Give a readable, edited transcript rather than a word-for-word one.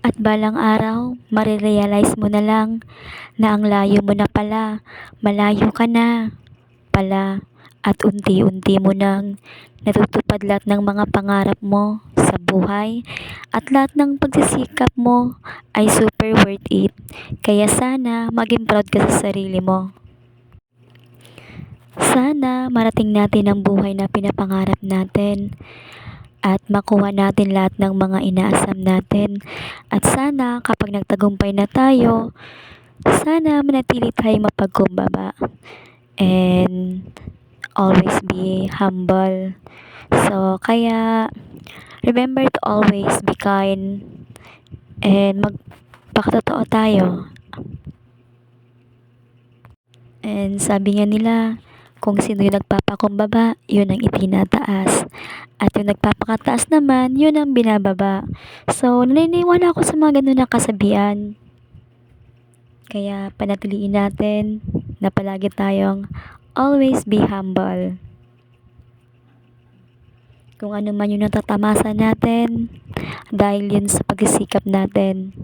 At balang araw, marirealize mo na lang na ang layo mo na pala, malayo ka na pala, at unti-unti mo nang natutupad lahat ng mga pangarap mo sa buhay at lahat ng pagsisikap mo ay super worth it. Kaya sana maging proud ka sa sarili mo. Sana marating natin ang buhay na pinapangarap natin at makuha natin lahat ng mga inaasam natin. At sana kapag nagtagumpay na tayo, sana manatili tayong mapagkumbaba and always be humble. So, kaya remember to always be kind and magpakatotoo tayo. And sabi nga nila, kung sino yung nagpapakumbaba, yun ang itinataas. At yung nagpapakataas naman, yun ang binababa. So, naniniwala ako sa mga ganun na kasabihan. Kaya panatiliin natin na palagi tayong always be humble. Kung ano man yung natatamasa natin, dahil yun sa pagsisikap natin.